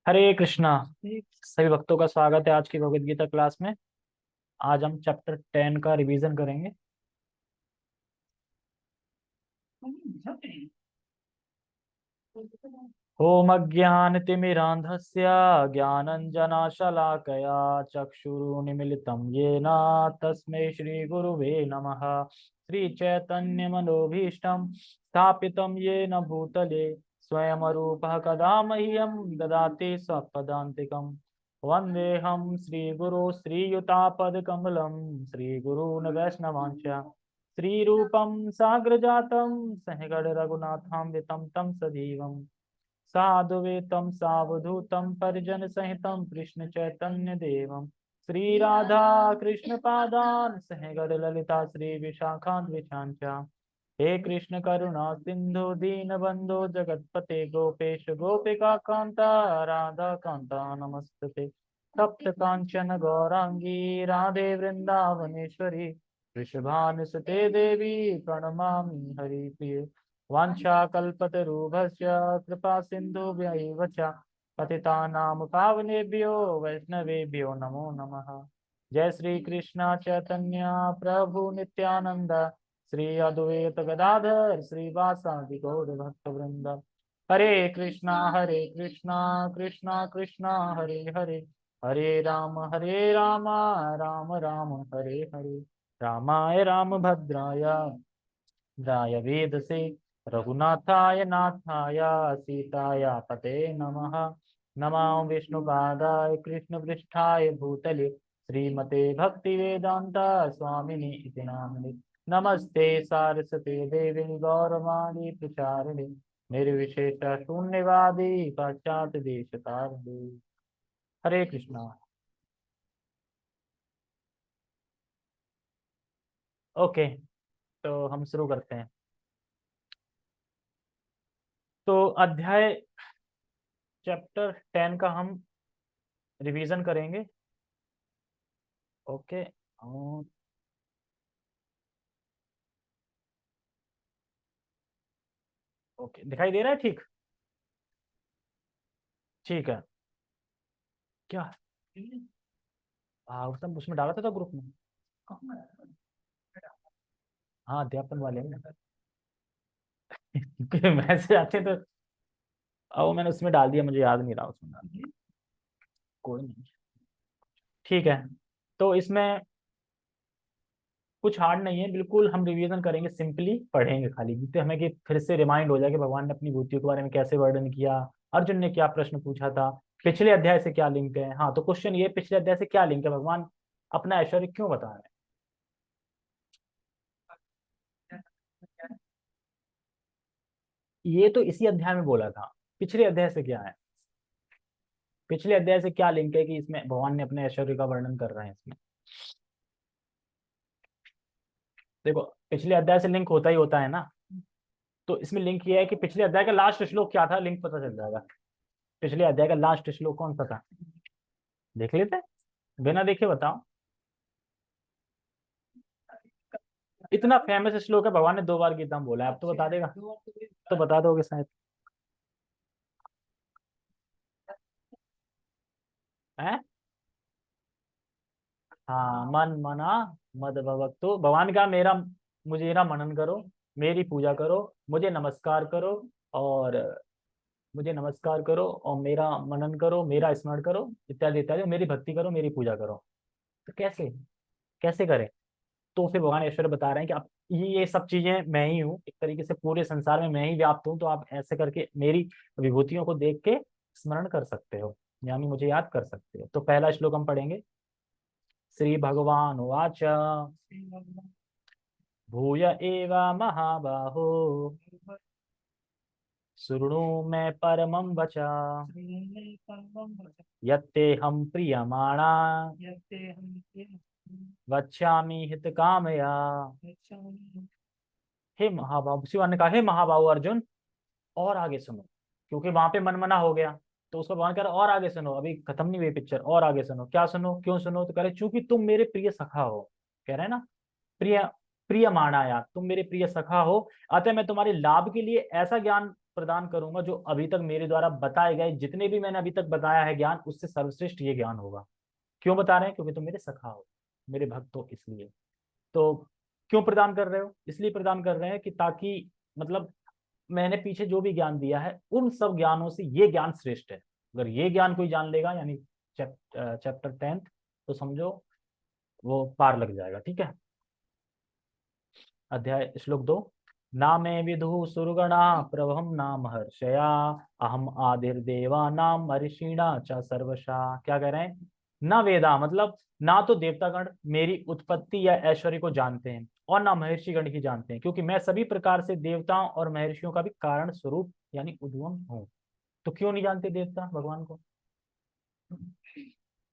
हरे कृष्णा। सभी भक्तों का स्वागत है आज की भगवत गीता क्लास में। आज हम चैप्टर 10 का रिवीजन करेंगे। ओम अज्ञानतिमिरान्धस्य ज्ञानञ्जनशलाकया चक्षुरुन्मीलितं येन तस्मै श्रीगुरुवे नमः। श्रीचैतन्यमनोभीष्टं स्थापितं येन भूतले स्वयं रूपः कदा मह्यं ददाति स्वपदान्तिकम्। वन्देऽहं श्रीगुरो श्रीयुतापदकमलं श्रीगुरून् वैष्णवांश्च श्रीरूपं साग्रजातं सहगण रघुनाथान्वितं तं सजीवम् साधुवेतं सावधूतं परिजन सहितं कृष्ण चैतन्य देवं श्री राधा कृष्ण पादान सहगण ललिता श्री विशाखान्वितांच। हे कृष्ण करुणा सिंधु दीन बंधु जगतपते गोपेश गोपिका कांता राधा कांता नमस्ते। तप्त कांचन गौरांगी राधे वृंदावनेश्वरी वृषभानुसुते देवी प्रणमामि हरिप्रिये। वाञ्छाकल्पतरुभ्यश्च कृपा सिन्धुभ्यैव च पतितानां पावनेभ्यो वैष्णवेभ्यो नमो नमः। जय श्री कृष्ण चैतन्य प्रभु नित्यानंद श्री अद्वैत गदाधर श्रीवासादि गौर भक्त वृंद। हरे कृष्णा कृष्णा कृष्णा हरे हरे हरे राम राम राम हरे हरे। रामाय रामभद्राय राय वेदसे रघुनाथाय नाथाय सीताया पते नमः। नमो विष्णुपादाय कृष्णपृष्ठाय भूतले श्रीमते भक्तिवेदांता स्वामिनि इति नामिने। नमस्ते सारस्वते देवी गौरवाणी प्रचारिणे निर्विशेष शून्यवादी पाश्चात्य देशतारिणे। हरे कृष्णा। ओके, तो हम शुरू करते हैं। तो अध्याय चैप्टर 10 का हम रिवीजन करेंगे। ओके। ओके, दिखाई दे रहा है? ठीक, ठीक है। क्या? हाँ, उसमें डाला था तो ग्रुप में। हाँ, अध्यापन वाले में मैसेज आते हैं तो वो मैंने उसमें डाल दिया, मुझे याद नहीं रहा उसमें डाल दिया। कोई नहीं, ठीक है। तो इसमें कुछ हार्ड नहीं है, बिल्कुल हम रिवीजन करेंगे, सिंपली पढ़ेंगे खाली, जिससे हमें कि फिर से रिमाइंड हो जाए कि भगवान ने अपनी भूतियों के बारे में कैसे वर्णन किया, अर्जुन ने क्या प्रश्न पूछा था, पिछले अध्याय से क्या लिंक है। हाँ, तो क्वेश्चन ये, पिछले अध्याय से क्या लिंक है, भगवान अपना ऐश्वर्य क्यों बता रहे हैं। ये तो इसी अध्याय में बोला था, पिछले अध्याय से क्या है, पिछले अध्याय से क्या लिंक है कि इसमें भगवान ने अपने ऐश्वर्य का वर्णन कर रहे हैं इसमें। देखो, पिछले अध्याय से लिंक होता ही होता है ना। तो इसमें लिंक ये है कि पिछले अध्याय का लास्ट श्लोक क्या था, लिंक पता चल जाएगा। पिछले अध्याय का लास्ट श्लोक कौन सा था, देख लेते हैं, बिना देखे बताओ। इतना फेमस श्लोक है, भगवान ने 2 बार गीता में बोला है, अब तो बता देगा, तो बता दोगे शायद। है। हाँ, मन मना मद भवक्तु, भगवान का मेरा, मुझे ना मनन करो, मेरी पूजा करो, मुझे नमस्कार करो, और मुझे नमस्कार करो और मेरा मनन करो, मेरा स्मरण करो, इत्यादि इत्यादि, मेरी भक्ति करो, मेरी पूजा करो। तो कैसे, कैसे करें। तो फिर भगवान ईश्वर बता रहे हैं कि आप ये सब चीजें मैं ही हूँ, एक तरीके से पूरे संसार में मैं ही व्याप्त हूँ, तो आप ऐसे करके मेरी विभूतियों को देख के स्मरण कर सकते हो, यानी मुझे याद कर सकते हो। तो पहला श्लोक हम पढ़ेंगे। श्री भगवान वाच भूय एव महाबाहो शृणु मे परमं वचा यत्ते हम प्रियमाणा वक्ष्यामि हित कामया। हे महाबाहु, शिवा ने कहा, हे महाबाहु अर्जुन, और आगे सुनो, क्योंकि वहां पे मनमना हो गया। तो उसको भगवान कह रहा और आगे सुनो, अभी खत्म नहीं हुई पिक्चर, और आगे सुनो। क्या सुनो, क्यों सुनो, तो कह रहे चूंकि तुम मेरे प्रिय सखा हो, कह रहे हैं ना, प्रिय, प्रिय माना, यार तुम मेरे प्रिय सखा हो, अतः मैं तुम्हारे लाभ के लिए ऐसा ज्ञान प्रदान करूंगा जो अभी तक मेरे द्वारा बताए गए, जितने भी मैंने अभी तक बताया है ज्ञान, उससे सर्वश्रेष्ठ ये ज्ञान होगा। क्यों बता रहे हैं? क्योंकि तुम मेरे सखा हो, मेरे भक्त हो, इसलिए। तो क्यों प्रदान कर रहे हो? इसलिए प्रदान कर रहे हैं कि ताकि मतलब मैंने पीछे जो भी ज्ञान दिया है उन सब ज्ञानों से ये ज्ञान श्रेष्ठ है। अगर ये ज्ञान कोई जान लेगा, यानी चैप्टर 10, तो समझो वो पार लग जाएगा। ठीक है। अध्याय श्लोक 2। ना मे विदु सुरगणा प्रभम ना महर्षया अहम आदिर्देवा नाम ऋषिणा च सर्वशा। क्या कह रहे हैं? ना वेदा मतलब ना तो देवतागण मेरी उत्पत्ति या ऐश्वर्य को जानते हैं, और ना महर्षिगण ही जानते हैं, क्योंकि मैं सभी प्रकार से देवताओं और महर्षियों का भी कारण स्वरूप यानी उद्गम हूँ। तो क्यों नहीं जानते देवता भगवान को?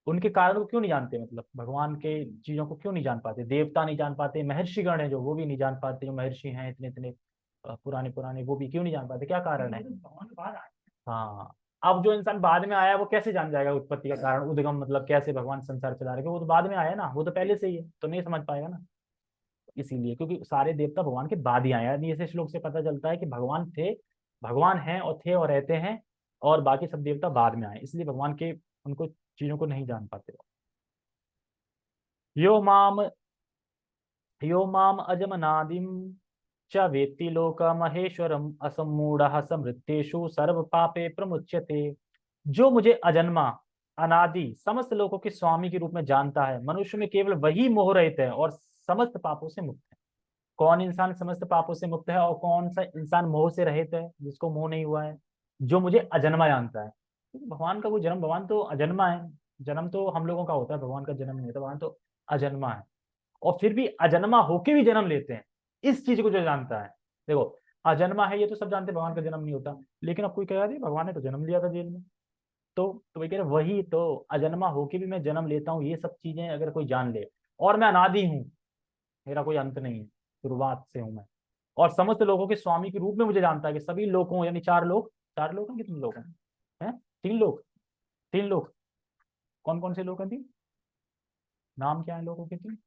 उनके कारण को क्यों नहीं जानते? मतलब भगवान के चीजों को क्यों नहीं जान पाते? देवता नहीं जान पाते, महर्षिगण है जो वो भी नहीं जान पाते, जो महर्षि हैं इतने इतने पुराने पुराने, वो भी क्यों नहीं जान पाते? क्या कारण है? हाँ। अब जो इंसान बाद में आया वो कैसे जान जाएगा उत्पत्ति का कारण, उद्गम मतलब कैसे भगवान संसार चला रहे? वो तो बाद में आया ना, वो तो पहले से ही है, तो नहीं समझ पाएगा ना। इसीलिए, क्योंकि सारे देवता भगवान के बाद ही आए हैं। ऐसे श्लोक से पता चलता है कि भगवान थे, भगवान हैं और थे और रहते हैं, और बाकी सब देवता बाद में आए, इसलिए भगवान के उनको चीजों को नहीं जान पाते। यो माम यो माम अजमनादिम च वेत्ति लोक महेश्वरम असमूढ़ समृद्धेषु सर्व पापे प्रमुच्यते। जो मुझे अजन्मा अनादि समस्त लोगों के स्वामी के रूप में जानता है, मनुष्य में केवल वही मोह रहित है और समस्त पापों से मुक्त है। कौन इंसान समस्त पापों से मुक्त है और कौन सा इंसान मोह से रहित है, जिसको मोह नहीं हुआ है? जो मुझे अजन्मा जानता है। क्योंकि भगवान का कोई जन्म, भगवान तो अजन्मा है। जन्म तो हम लोगों का होता है, भगवान का जन्म नहीं होता, भगवान तो अजन्मा है। और फिर भी अजन्मा होके भी जन्म लेते हैं, इस चीज को जो जानता है। देखो, अजन्मा है ये तो सब जानते हैं, भगवान का जन्म नहीं होता, लेकिन अब कोई कह रहा है भगवान ने तो जन्म लिया था जेल में। तो वही कह रहे, वही तो अजन्मा होके भी मैं जन्म लेता हूँ, ये सब चीजें अगर कोई जान ले, और मैं अनादि हूँ, मेरा कोई अंत नहीं है, शुरुआत से हूं मैं, और समस्त लोगों के स्वामी के रूप में मुझे जानता है कि सभी लोगों, यानी चार लोग, चार लोग हैं, कितने लोग हैं? तीन लोग, तीन लोग। कौन कौन से लोग हैं? तीन। नाम क्या है लोगों के? तीन।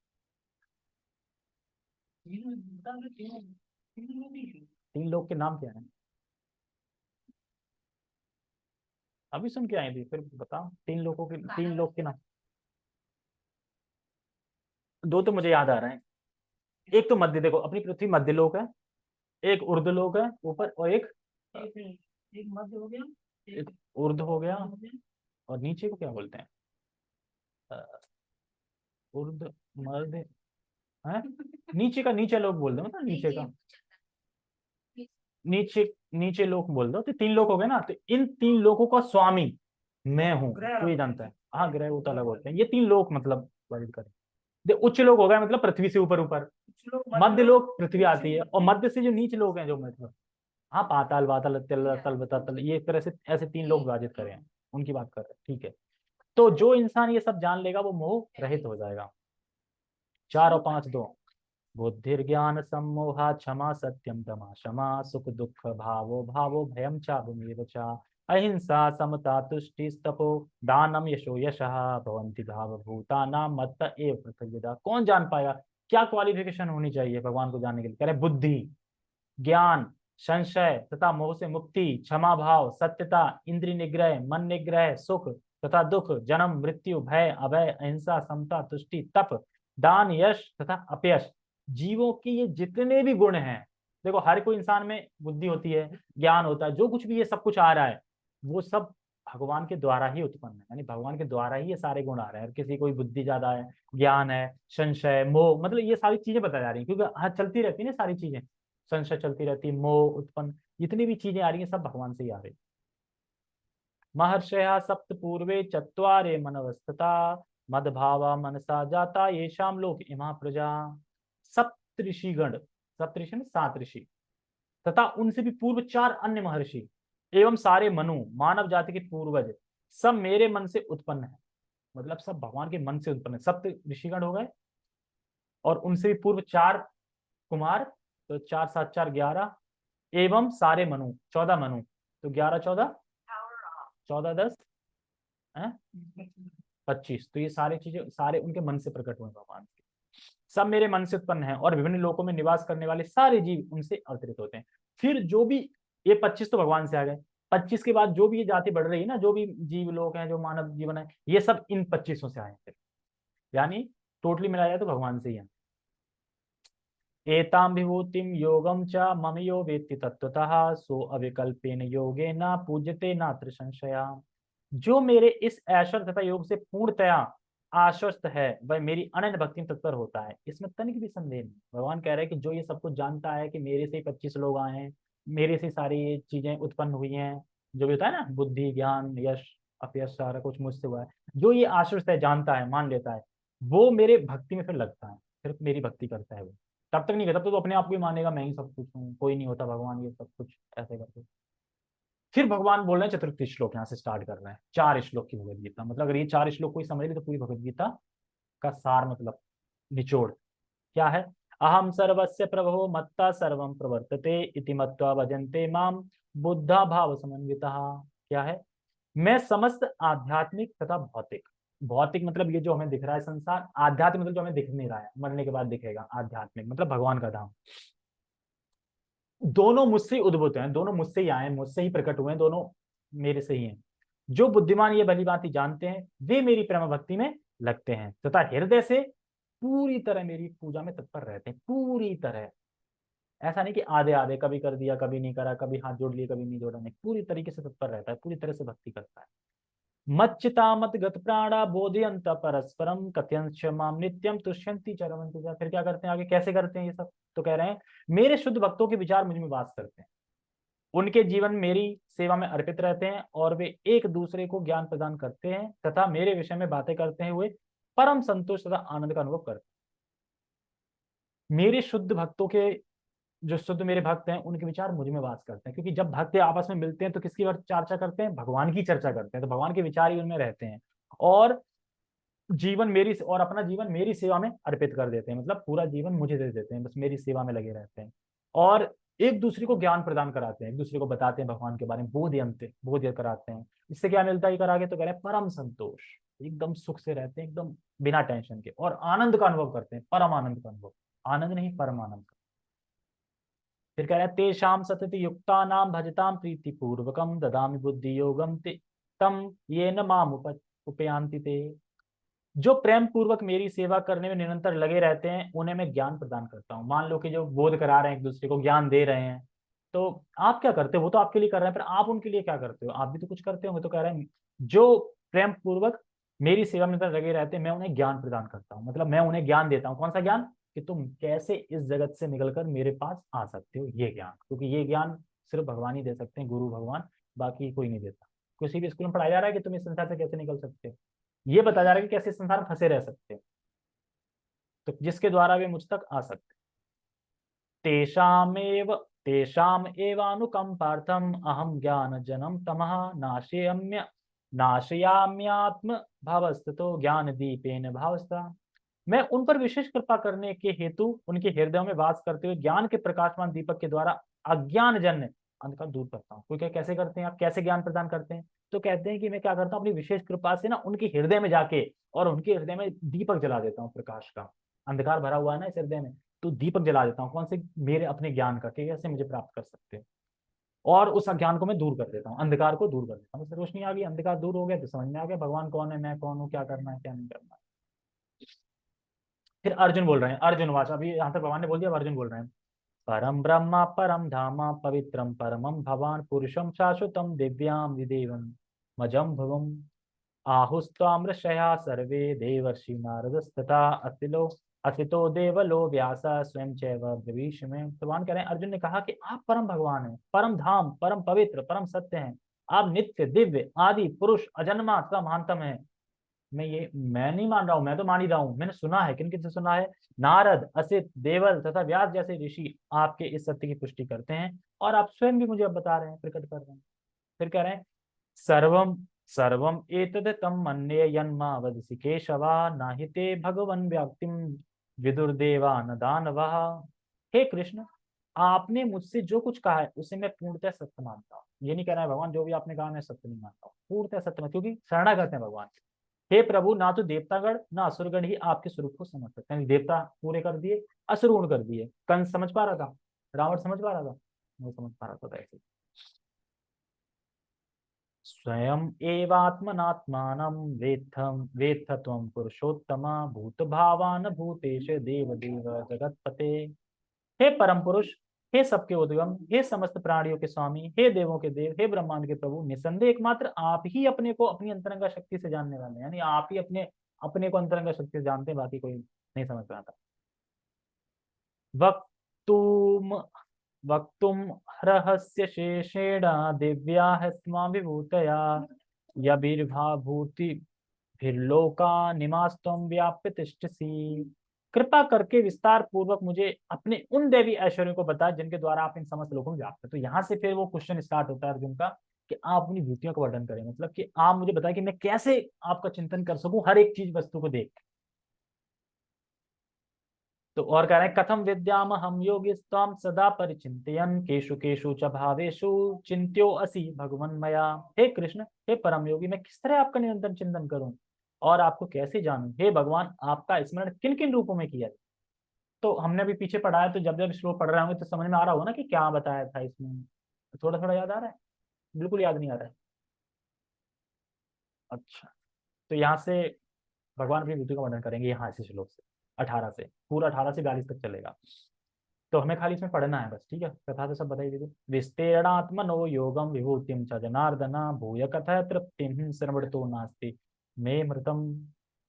तीन लोग के नाम क्या है? अभी सुन के आए थे, फिर बताओ तीन लोगों के, तीन लोग के नाम। दो तो मुझे याद आ रहे हैं। एक तो मध्य, देखो अपनी पृथ्वी मध्य लोक है, एक ऊर्ध्व लोक है ऊपर, और एक एक मध्य हो गया, एक ऊर्ध्व हो गया, और नीचे को क्या बोलते हैं? अ, ऊर्ध्व, मध्य है, नीचे का नीचे लोग बोल दो, मतलब नीचे का नीचे, नीचे लोक बोल दो, तो तीन लोग हो गए ना। तो इन तीन लोगों का स्वामी मैं हूँ, तो ये जानता है। हाँ, ग्रह वो तो अलग होते हैं, ये तीन लोग मतलब वर्णित करें। उच्च लोग हो गए मतलब पृथ्वी से ऊपर ऊपर, मध्य लोग पृथ्वी आती है, और मध्य से जो नीचे लोग हैं जो मतलब, हाँ, पाताल वाताल तल तल बतातल, ये एक तरह से ऐसे तीन लोग विभाजित करें हैं, उनकी बात कर रहे हैं। ठीक है। तो जो इंसान ये सब जान लेगा वो मोह रहित हो जाएगा। 4 और 5 दो। बुद्धिर्ज्ञान सम्मोहा क्षमा सत्यम दमा शमा सुख दुख भावो भावो भयम चाभुमेव चा अहिंसा समता तुष्टि तपो दानम यशो यशः भवन्ति भाव भूतानां मत्त एव पृथ्वीदा। कौन जान पाएगा? क्या क्वालिफिकेशन होनी चाहिए भगवान को जानने के लिए? कह रहे बुद्धि, ज्ञान, संशय तथा मोह से मुक्ति, क्षमा भाव, सत्यता, इंद्रिय निग्रह, मन निग्रह, सुख तथा दुख, जन्म मृत्यु, भय अभय, अहिंसा, समता, तुष्टि, तप, दान, यश तथा अपयश। जीवों के ये जितने भी गुण हैं, देखो हर कोई इंसान में बुद्धि होती है, ज्ञान होता है, जो कुछ भी ये सब कुछ आ रहा है, वो सब भगवान के द्वारा ही उत्पन्न है, यानी भगवान के द्वारा ही ये सारे गुण आ रहे हैं। किसी कोई बुद्धि ज्यादा है, ज्ञान है, संशय, मोह, मतलब ये सारी चीजें बताई जा रही हैं, क्योंकि हाँ चलती रहती है ना सारी चीजें, संशय चलती रहती है, मोह उत्पन्न, जितनी भी चीजें आ रही हैं सब भगवान से ही आ रही है। महर्षया सप्त पूर्वे चत्वारे मनवस्थिता मदभावा मनसा जाता ये शाम लोक इमा प्रजा। सप्त ऋषिगण, सप्त ऋषि में 7 ऋषि, तथा उनसे भी पूर्व 4 अन्य महर्षि एवं सारे मनु, मानव जाति के पूर्वज, सब मेरे मन से उत्पन्न है। मतलब सब भगवान के मन से उत्पन्न है। सप्त ऋषिगण हो गए, और उनसे भी पूर्व 4 कुमार, तो 4 7 4 11, एवं सारे मनु, 14 मनु, तो 11 14, 14 10 है 25। तो ये सारी चीजें सारे उनके मन से प्रकट हुए भगवान के, सब मेरे मन से उत्पन्न है, और विभिन्न लोकों में निवास करने वाले सारे जीव उनसे अवतरित होते हैं। फिर जो भी ये 25 तो भगवान से आ गए। 25 के बाद जो भी ये जाति बढ़ रही है ना, जो भी जीव लोग हैं, जो मानव जीवन है, ये सब इन 25 से आए हैं। यानी टोटली मिलाया जाए तो भगवान से ही है। एताम विभूतिम योगम च मम यो वेत्ति तत्वतः सो अविकल्पेन योगेन पूज्यते नात्र संशया। जो मेरे इस ऐश्वर्य तथा योग से पूर्णतया आश्वस्त है वह मेरी अनन्य भक्ति में तत्पर होता है, इसमें तनिक भी संदेह नहीं। भगवान कह रहे हैं कि जो ये सब कुछ जानता है कि मेरे से 25 लोग आए हैं, मेरे से सारी ये चीजें उत्पन्न हुई हैं, जो भी होता है ना, बुद्धि ज्ञान यश अपयश सारा कुछ मुझसे हुआ है, जो ये आश्वस्त है, जानता है, मान लेता है, वो मेरे भक्ति में फिर लगता है, फिर मेरी भक्ति करता है वो। तब तक नहीं करता, तब तो अपने आप को ही मानेगा मैं ही सब कुछ हूँ, कोई नहीं होता भगवान, ये सब कुछ ऐसे करके। फिर भगवान बोल रहे हैं चतुर्थ श्लोक, यहाँ से स्टार्ट कर रहे हैं 4 श्लोक की भगवत गीता। मतलब अगर ये 4 श्लोक कोई समझ ले तो पूरी भगवत गीता का सार, मतलब निचोड़ क्या है। अहम सर्वस्य प्रभो मत्ता सर्वम प्रवर्तते इति मत्वा भजन्ते माम बुद्धा भाव समन्वितः। क्या है, मैं समस्त आध्यात्मिक तथा भौतिक, भौतिक मतलब ये जो हमें दिख रहा है संसार, आध्यात्मिक मतलब जो हमें दिख नहीं रहा है, मरने के बाद दिखेगा, आध्यात्मिक मतलब भगवान का धाम, दोनों मुझसे ही उद्भूत हैं, दोनों मुझसे ही आए, मुझसे ही प्रकट हुए हैं, दोनों मेरे से ही हैं। जो बुद्धिमान ये भली भांति जानते हैं वे मेरी प्रेम भक्ति में लगते हैं तथा हृदय से पूरी तरह मेरी पूजा में तत्पर रहते हैं, पूरी तरह। ऐसा नहीं कि आधे आधे, कभी कर दिया कभी नहीं करा, कभी हाथ जोड़ लिए कभी नहीं जोड़ा, नहीं, पूरी तरीके से तत्पर रहता है, पूरी तरह से भक्ति करता है। मच्चिता मत गत प्राणा बोधयंत परस्परम कथयंश माम नित्यम तुष्यंति चरमंति च। फिर क्या करते हैं आगे, कैसे करते हैं ये सब, तो कह रहे हैं मेरे शुद्ध भक्तों के विचार मुझ में वास करते हैं, उनके जीवन मेरी सेवा में अर्पित रहते हैं और वे एक दूसरे को ज्ञान प्रदान करते हैं तथा मेरे विषय में बातें करते हैं हुए परम संतोष तथा आनंद का अनुभव करते हैं। मेरे शुद्ध भक्तों के, जो शुद्ध मेरे भक्त हैं, उनके विचार मुझ में वास करते हैं, क्योंकि जब भक्त आपस में मिलते हैं तो किसकी चर्चा करते हैं, भगवान की चर्चा करते हैं, तो भगवान के विचार ही उनमें रहते हैं, और जीवन मेरी, और अपना जीवन मेरी सेवा में अर्पित कर देते हैं, मतलब पूरा जीवन मुझे दे देते हैं, बस मेरी सेवा में लगे रहते हैं, और एक दूसरे को ज्ञान प्रदान कराते हैं, एक दूसरे को बताते हैं भगवान के बारे में, बोध कराते हैं। इससे क्या मिलता है करागे, तो कह रहे हैं परम संतोष, एकदम सुख से रहते हैं, एकदम बिना टेंशन के, और आनंद का अनुभव करते हैं, परम आनंद का अनुभव, आनंद नहीं परम आनंद का। फिर कह रहे हैं तेषाम सतति युक्ता नाम भजताम प्रीति पूर्वकम ददामि बुद्धि योगम तम ये न माम उपयांति ते। जो प्रेम पूर्वक मेरी सेवा करने में निरंतर लगे रहते हैं उन्हें मैं ज्ञान प्रदान करता हूँ। मान लो कि जो बोध करा रहे हैं, एक दूसरे को ज्ञान दे रहे हैं, तो आप क्या करते हो, वो तो आपके लिए कर रहे हैं, पर आप उनके लिए क्या करते हो, आप भी तो कुछ करते होंगे। तो कह रहे हैं जो प्रेम पूर्वक मेरी सेवा में लगे रहते हैं मैं उन्हें ज्ञान प्रदान करता हूँ, मतलब मैं उन्हें ज्ञान देता हूँ। कौन सा ज्ञान, कि तुम कैसे इस जगत से निकलकर मेरे पास आ सकते हो, ये ज्ञान, क्योंकि ये ज्ञान सिर्फ भगवान ही दे सकते हैं, गुरु भगवान, बाकी कोई नहीं देता। किसी भी स्कूल में पढ़ाया जा रहा है कि तुम इस संसार से कैसे निकल सकते हो, ये बताया जा रहा है कि कैसे संसार में फंसे रह सकते हैं, तो जिसके द्वारा वे मुझ तक आ सकते। तेषामेव तेषाम एवानुकंपार्थम अहम ज्ञान जनम तमः नाशयाम्य नाशयाम्यात्म भावस्ततो ज्ञान दीपेन भावस्ता। मैं उन पर विशेष कृपा करने के हेतु उनके हृदयों में वास करते हुए ज्ञान के प्रकाशमान दीपक के द्वारा अज्ञान जन्य अंधकार दूर करता हूँ। कोई क्या, कैसे करते हैं आप, कैसे ज्ञान प्रदान करते हैं, तो कहते हैं कि मैं क्या करता हूँ, अपनी विशेष कृपा से ना उनके हृदय में जाके और उनके हृदय में दीपक जला देता हूँ, प्रकाश का। अंधकार भरा हुआ है ना इस हृदय में, तो दीपक जला देता हूँ, कौन से, मेरे अपने ज्ञान का, कि कैसे मुझे प्राप्त कर सकते हैं, और उस अज्ञान को मैं दूर कर देता हूँ, अंधकार को दूर कर देता हूँ। रोशनी आ गई, अंधकार दूर हो गया, तो समझ में आ गया भगवान कौन है, मैं कौन हूँ, क्या करना है क्या नहीं करना है। फिर अर्जुन बोल रहे हैं, अर्जुन वाच, अभी यहाँ तक भगवान ने बोल दिया, अर्जुन बोल रहे हैं परम ब्रह्मा परम धामा पवित्रम परमम भवान पुरुषम शाश्वतम दिव्याम विदेवम मजम भवम आहुस्ताम ऋषया सर्वे देवर्षि नारदस्तथा असितो देवलो व्यास स्वयं चैव ब्रवीष में। भगवान कह रहे हैं, अर्जुन ने कहा कि आप परम भगवान हैं, परम धाम, परम पवित्र, परम सत्य हैं, आप नित्य दिव्य आदि पुरुष अजन्मा तथा महानतम है। मैं नहीं मान रहा हूं, मैं तो मान ही रहा हूं, मैंने सुना है, किन किन से सुना है, नारद असित देवल तथा व्यास जैसे ऋषि आपके इस सत्य की पुष्टि करते हैं, और आप स्वयं भी मुझे अब बता रहे हैं, प्रकट कर रहे हैं। फिर कह रहे हैं सर्वम सर्वम एतद तम मन्ये यन्मा वदसि केशवा नाहि ते भगवन व्याप्तिम विदुर्देवा न दानवा। हे कृष्ण, आपने मुझसे जो कुछ कहा है उसे मैं पूर्णतः सत्य मानता हूँ। ये नहीं कहना है भगवान जो भी आपने कहा मैं सत्य नहीं मानता हूँ, पूर्णतः सत्य, क्योंकि शरणागत है भगवान। हे प्रभु, ना तो देवतागण ना असुरगण ही आपके स्वरूप को समझ सकते हैं। देवता पूरे कर दिए, असुर गुण कर दिए। कंस समझ पा रहा था, रावण समझ पा रहा था, नहीं समझ पा रहा था ऐसे। स्वयं एवात्मनात्मानं वेत्थ त्वं पुरुषोत्तमा भूत भावान भूतेश देव देव जगतपते। हे परम पुरुष, हे सबके उद्गम, हे समस्त प्राणियों के स्वामी, हे देवों के देव, हे ब्रह्मांड के प्रभु, निसंदेह एकमात्र आप ही अपने को अपनी अंतरंगा शक्ति से जानने वाले हैं। यानी आप ही अपने अपने को अंतरंगा शक्ति से जानते हैं, बाकी कोई नहीं समझ पाता। वक्तुम वक्तुम रहस्य शेषेण दिव्या हस्मा विभूतया यभिर्भाभूति भिर्लोका निमास्तम व्याप्य तिष्ठसि। कृपा करके विस्तार पूर्वक मुझे अपने उन देवी ऐश्वर्यों को बता जिनके द्वारा आप इन समस्त लोगों में व्याप्त है। तो यहाँ से फिर वो क्वेश्चन स्टार्ट होता है अर्जुन का कि आप अपनी भूतियों का वर्णन करें, मतलब कि आप मुझे बताएं कि मैं कैसे आपका चिंतन कर सकूं हर एक चीज वस्तु को देख। तो और कह रहे हैं कथम विद्याम हम योगी स्वाम सदा परिचिंतयन केशु केशु च भावेशु चिंत्यो असि भगवन मया। हे कृष्ण, हे परम योगी, मैं किस तरह आपका निरंतर चिंतन करूं और आपको कैसे जानूं। हे भगवान, आपका स्मरण किन किन रूपों में किया। तो हमने अभी पीछे पढ़ा है, तो जब जब श्लोक पढ़ रहे होंगे तो समझ में आ रहा होगा ना कि क्या बताया था इसमें। थोड़ा थोड़ा याद आ रहा है, बिल्कुल याद नहीं आ रहा है। अच्छा, तो यहाँ से भगवान अपनी मृत्यु का वर्णन करेंगे यहाँ इसी श्लोक से 18 से, पूरा 18 से 42 तक चलेगा। तो हमें खाली इसमें पढ़ना है बस, ठीक है। कथा तो सब बताई दीजिए। विस्तीर्णात्मनो योगम विभूतिम च जनार्दना भूय कथा तृप्तिम श्रवणतो नास्ति मे मृतम।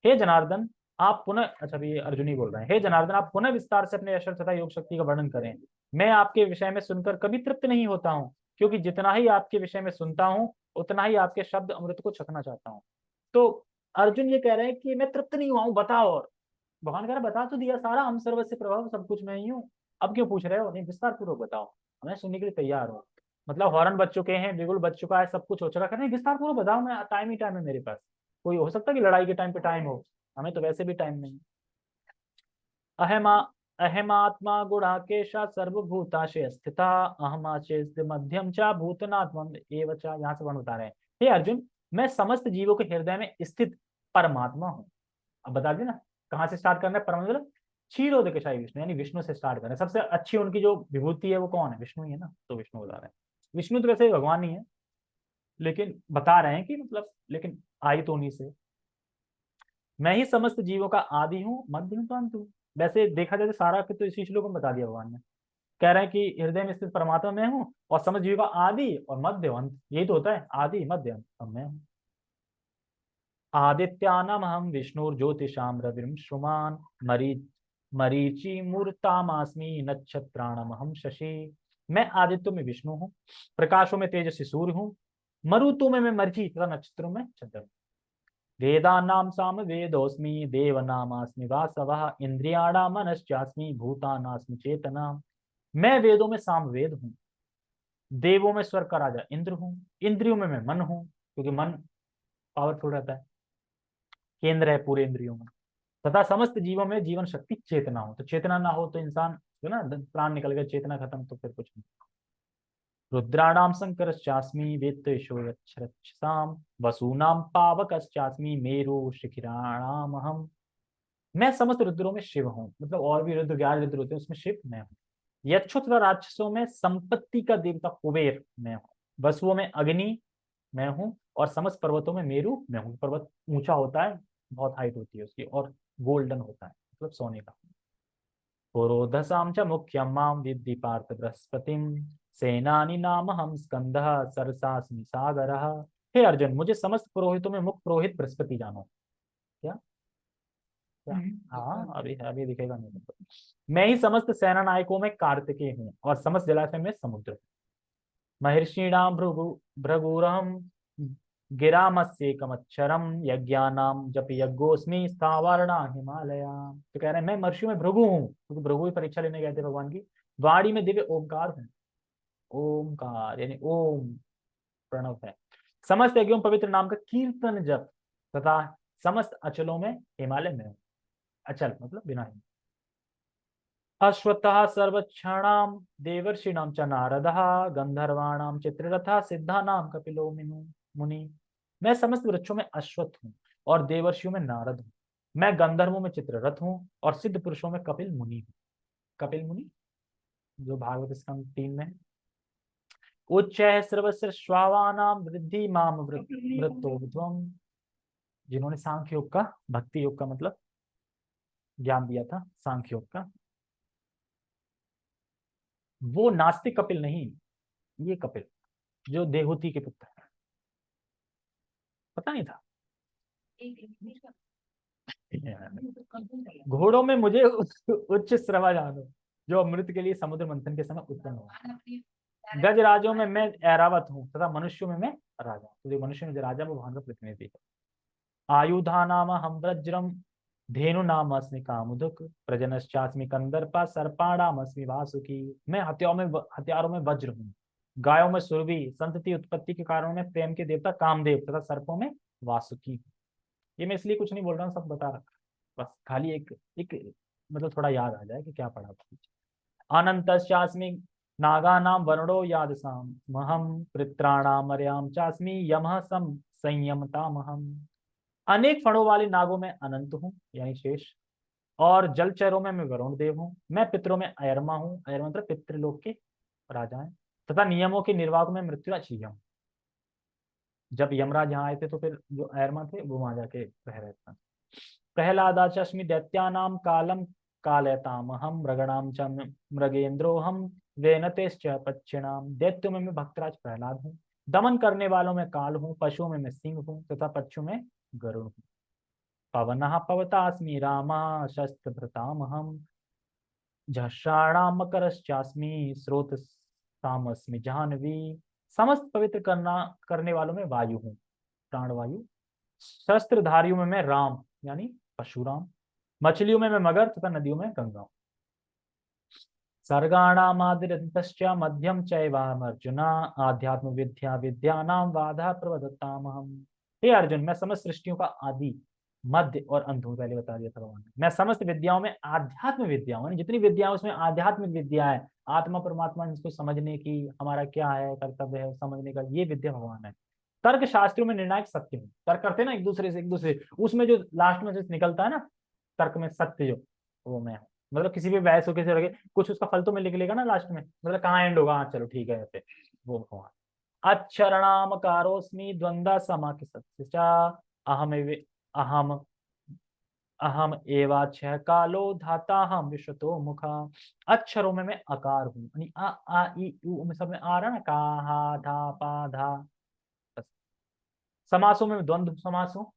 हे जनार्दन, आप पुनः, अच्छा अभी अर्जुन ही बोल रहे हैं, हे जनार्दन आप पुनः विस्तार से अपने यश तथा योग शक्ति का वर्णन करें। मैं आपके विषय में सुनकर कभी तृप्त नहीं होता हूँ, क्योंकि जितना ही आपके विषय में सुनता हूँ उतना ही आपके शब्द अमृत को चखना चाहता हूँ। तो अर्जुन ये कह रहे हैं कि मैं तृप्त नहीं हुआ हूँ, बताओ। और भगवान कह रहा बता तो दिया सारा, हम सर्वस्य प्रभाव, सब कुछ मैं ही हूँ। अब क्यों पूछ रहे हो, नहीं विस्तार पूर्वक बताओ, मैं सुनने के लिए तैयार हूँ। मतलब हॉर्न बज चुके हैं, बिगुल बज चुका है, सब कुछ हो चुका है, नहीं विस्तार पूर्वक बताओ, मैं टाइम ही टाइम है मेरे पास। कोई हो सकता है कि लड़ाई के टाइम पे टाइम हो, हमें तो वैसे भी टाइम नहीं। अहमा अहमात्मा गुणाकेश सर्वभूताशय स्थिता अहमाचेस्त मध्यम चा भूतनात्म एव चा। यहाँ से वर्ण बता रहे हैं, हे अर्जुन, मैं समस्त जीवों के हृदय में स्थित परमात्मा हूँ। अब बता देना कहाँ से स्टार्ट करना है। परम मतलब क्षीरोदकेशाई विष्णु, यानी विष्णु से स्टार्ट करना है। सबसे अच्छी उनकी जो विभूति है वो कौन है, विष्णु ही है ना, तो विष्णु बता रहे हैं। विष्णु तो वैसे भगवान ही है, लेकिन बता रहे हैं कि मतलब लेकिन आई तो उन्हीं से। मैं ही समस्त जीवों का आदि हूँ, मध्य हूँ, तो अंत हूँ। वैसे देखा जाए तो सारा तो इसी श्लोक में बता दिया भगवान ने। कह रहे हैं कि हृदय में स्थित परमात्मा मैं हूँ और समस्त जीवों का आदि और मध्य अंत, यही तो होता है, आदि मध्य अंत अब मैं हूँ। आदित्यानाम हम विष्णुर्ज्योतिषाम रविर्ंशुमान मरी मरीचि मूर्तामास्मि नक्षत्राणम हम शशि। मैं आदित्यों में विष्णु हूँ, प्रकाशों में तेजस्वी सूर्य हूँ, मरुतों में मैं मरीचि तथा नक्षत्रों में चंद्र। वेदानाम साम वेदोस्मि देवनामास्मि वासवः इंद्रियाणाम मनश्चास्मि भूतानास्मि चेतना। मैं वेदों में साम वेद हूँ, देवों में स्वर्ग का राजा इंद्र हूँ, इंद्रियों में मैं मन हूँ, क्योंकि मन पावरफुल रहता है, केंद्र है पूरे इंद्रियों में, तथा समस्त जीवों में जीवन शक्ति चेतना हो। तो चेतना ना हो तो इंसान जो ना प्राण निकल गया, चेतना खत्म तो फिर कुछ नहीं। रुद्राणाम शंकरश्चास्मि वेत्तेषोक्षसाम वसूनाम पावकश्चास्मि मेरु शिखिराणाम हम। मैं समस्त रुद्रों में शिव हूँ, मतलब और भी रुद्र 11 रुद्र होते हैं, उसमें शिव मैं हूँ। यक्षुत व राक्षसों में संपत्ति का देवता कुबेर मैं हूँ। वसुओं में अग्नि मैं हूँ और समस्त पर्वतों में मेरु मैं हूँ। पर्वत ऊंचा होता है, बहुत हाइट होती है उसकी, और गोल्डन होता है, मतलब सोने का। पुरोधसाम च मुख्यम माम विद्धि पार्थ बृहस्पतिम सेनानी नाम हम स्कंदः सरसास्मि सागरः। हे अर्जुन, मुझे समस्त पुरोहितों में मुख्य पुरोहित बृहस्पति जानो। क्या क्या हाँ, अभी दिखेगा नहीं तो। मैं ही समस्त सेना नायकों में कार्तिकेय हूँ और समस्त जलाशय में समुद्र। महर्षिणाम भृगु भृगुरहम गिरामस्येकमक्षरम यज्ञानाम जप यज्ञोस्मि स्थावरणा हिमालया। तो कह रहे हैं मैं महर्षि में भृगु हूँ, क्योंकि भृगु ही परीक्षा लेने गए थे भगवान की। वाणी में दिव्य ओमकार हूँ, ओमकार यानी ओम प्रणव है। समस्त यज्ञों पवित्र नाम का कीर्तन जप तथा समस्त अचलों में हिमालय में हूँ। अचल मतलब बिना ही। अश्वत्थः सर्वक्षाणां देवर्षिणां च नारदः गंधर्वाणां चित्ररथः सिद्धानां कपिलो मुनि। मैं समस्त वृक्षों में अश्वत्थ हूँ और देवर्षियों में नारद हूँ। मैं गंधर्वों में चित्ररथ हूँ और सिद्ध पुरुषों में कपिल मुनि हूँ। कपिल मुनि जो भागवत स्कंद 3 में है। उच्च सर्वस्व श्वावानाम वृद्धि माम वृत्तो विद्वम। जिन्होंने सांख्य योग का, भक्ति योग का मतलब ज्ञान दिया था, सांख्य योग का, वो नास्तिक कपिल नहीं, ये कपिल जो देहूति के पुत्र है। पता नहीं था। घोड़ों में मुझे उच्च श्रवा जानो, जो अमृत के लिए समुद्र मंथन के समय उत्पन्न हुआ। गजराजों में मैं ऐरावत हूँ तथा मनुष्यों में मैं राजा। तो जो मनुष्य में जो राजा वो भगवान का प्रतिनिधि है। आयुधा नाम हम वज्रम, धेनु नाम अस्मि कामुदुक, प्रजनश्चास्मि कंदर्पा, सर्पाणाम अस्मि वासुकी। मैं हथियारों में वज्र हूँ, गायों में सुरभि, संतति उत्पत्ति के कारण में प्रेम के देवता कामदेव, तथा सर्पों में वासुकी। ये मैं इसलिए कुछ नहीं बोल रहा हूँ, सब बता रखा, बस खाली एक एक मतलब थोड़ा याद आ जाए कि क्या पढ़ा था। अनंतश्चास्मि नागानां वरुणो यादसाम, महम पित्राणाम मर्याम चास्मि यमः सम संयमतामहम। अनेक फणों वाले नागों में अनंत हूँ यानी शेष, और जलचरों में मैं वरुण देव हूँ। मैं पितरों में अयरमा हूँ, अयरमा मतलब पितृलोक के राजा हैं, तथा नियमों के निर्वाहक में मृत्युराज यम। जब यमराज यहाँ आए थे तो फिर जो अयरमा थे वो वहां जाके रह रहे थे। प्रहलादाचस्मि दैत्यानाम कालम कालयताम हम, मृगणाम च मृगेंद्रो हम, वेनतेश्च पक्षिणाम। दैत्यों में मैं भक्तराज प्रहलाद हूँ, दमन करने वालों में काल हूँ, पशुओं में मैं सिंह हूँ, तथा पक्षियों में गरुड़ हूँ। पवनः पवतास्मि रामा, शस्त्रभृतामहं, झषाणाम मकरश्चास्मि, स्रोतसामस्मि जाह्नवी। समस्त पवित्र करने वालों में वायु हूँ, प्राणवायु। शस्त्रधारियों में मैं राम यानी परशुराम, मछलियों में मैं मगर, तथा नदियों में गंगा हूँ। सर्गाणामादिरन्तश्च मध्यम चैवार्जुन, आध्यात्म विद्या विद्यानां वादा प्रवदत्तामहम्। हे अर्जुन, मैं समस्त सृष्टियों का आदि मध्य और अंत हूँ, पहले बता दिया था भगवान ने। मैं समस्त विद्याओं में आध्यात्म विद्या हूँ, जितनी विद्या उसमें आध्यात्मिक विद्या है, आत्मा परमात्मा जिसको समझने की, हमारा क्या है कर्तव्य है समझने का, ये विद्या भगवान है। तर्क शास्त्रों में निर्णायक सत्य हूँ। तर्क करते ना एक दूसरे उसमें जो लास्ट में जो निकलता है ना तर्क में सत्य, जो वो मैं हूँ। मतलब किसी भी बहस हो किसी लगे कुछ उसका फल तो में निकलेगा ना लास्ट में, मतलब कहाँ एंड होगा, हाँ चलो ठीक है ऐसे, वो भगवान। अक्षरणाम कारोस्मि द्वंद्व समाख्य सत्य, अहम अहम अहम एवाच्छ कालो धाता हम विश्वतो मुखा। अक्षरों में मैं आकार हूँ, यानी आ आ ई उ में सब में आ रहा है ना, का हा धा पा धा। बस। समासों में द्वंद्व समास हूँ,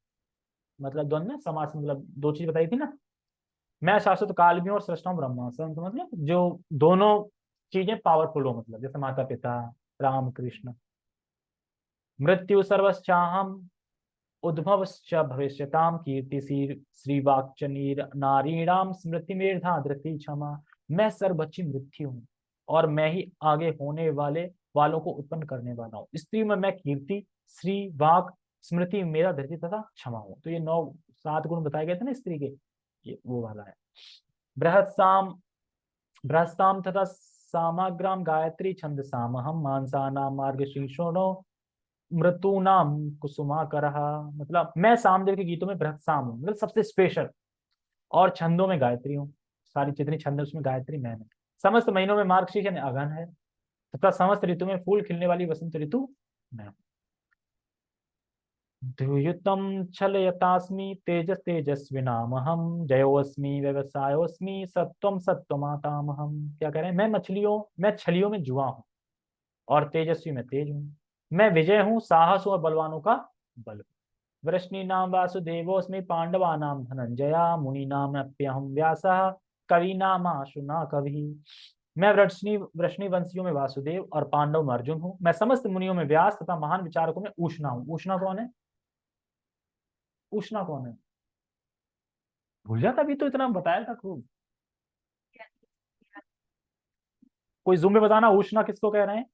मतलब द्वंद्व में समास मतलब दो चीज बताई थी ना। मैं शाश्वत काल भी हूँ और सृष्टा हूँ ब्रह्मास्म, तो मतलब जो दोनों चीजें पावरफुल हो, मतलब जैसे माता पिता, राम कृष्ण। मृत्यु सर्वश्चाहम, उद्भवश्च भविष्यताम, कीर्ति श्रीवाक्च नारीणाम, स्मृति मेधा धृति क्षमा। मैं सर्वच्ची मृत्यु हूँ और मैं ही आगे होने वालों को उत्पन्न करने वाला हूँ। स्त्री में मैं कीर्ति, श्री वाक, स्मृति मेरा धृति तथा क्षमा हूँ। तो ये 7 गुण बताए गए थे ना स्त्री के, ये वो वाला है। बृहत्साम बृहस्ताम तथा सामग्राम गायत्री छंद साम हम, मानसानाम मार्ग शीर्षोणो, मृतूनाम कुसुमाकरः। मतलब मैं सामदेव के गीतों में बृहत्साम हूँ, मतलब सबसे स्पेशल, और छंदों में गायत्री हूँ। सारी जितनी छंद है उसमें गायत्री मैंने। समस्त महीनों में मार्गशीर्ष यानी अगन है, तथा समस्त ऋतु में फूल खिलने वाली वसंत ऋतु मैं हूँ। द्युतम छलयतास्मि तेजस तेजस्विनामहम, जयोस्मि व्यवसायोस्मि सत्वम सत्वमातामहम। क्या कह रहे हैं, मैं छलियों में जुआ हूँ, और तेजस्वी में तेज हूँ। मैं विजय हूँ, साहस हूँ और बलवानों का बल। वृष्णि नाम वासुदेवोस्मि, पांडवा नाम धनंजया, मुनि नाम अप्यहम व्यासः, कवि नाम आशुना कवि। मैं वृष्णि वृष्णि वंशियों में वासुदेव और पांडव में अर्जुन हूँ। मैं समस्त मुनियों में व्यास तथा महान विचारकों में उष्णा हूँ। उष्णा कौन है? उष्णा कौन है? भूल जाता, अभी तो इतना बताया था खूब। कोई जूम में बताना उष्णा किसको कह रहे हैं।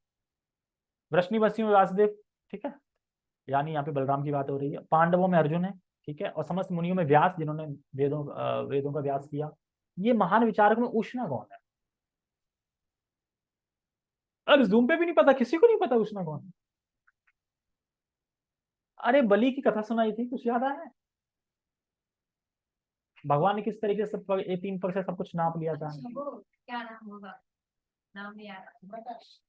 वृष्णि वंशियों में वासुदेव, ठीक है, यानी यहाँ पे बलराम की बात हो रही है। पांडवों में अर्जुन है, ठीक है, और समस्त मुनियों में व्यास, जिन्होंने वेदों का व्यास किया। ये महान विचारक में उष्णा कौन है? अरे जूम पे भी नहीं पता, किसी को नहीं पता उष्णा कौन है। अरे बलि की कथा सुनाई थी, कुछ याद आया है? भगवान ने किस तरीके से ये 3 पग से सब कुछ नाप लिया था। क्या नाम होगा?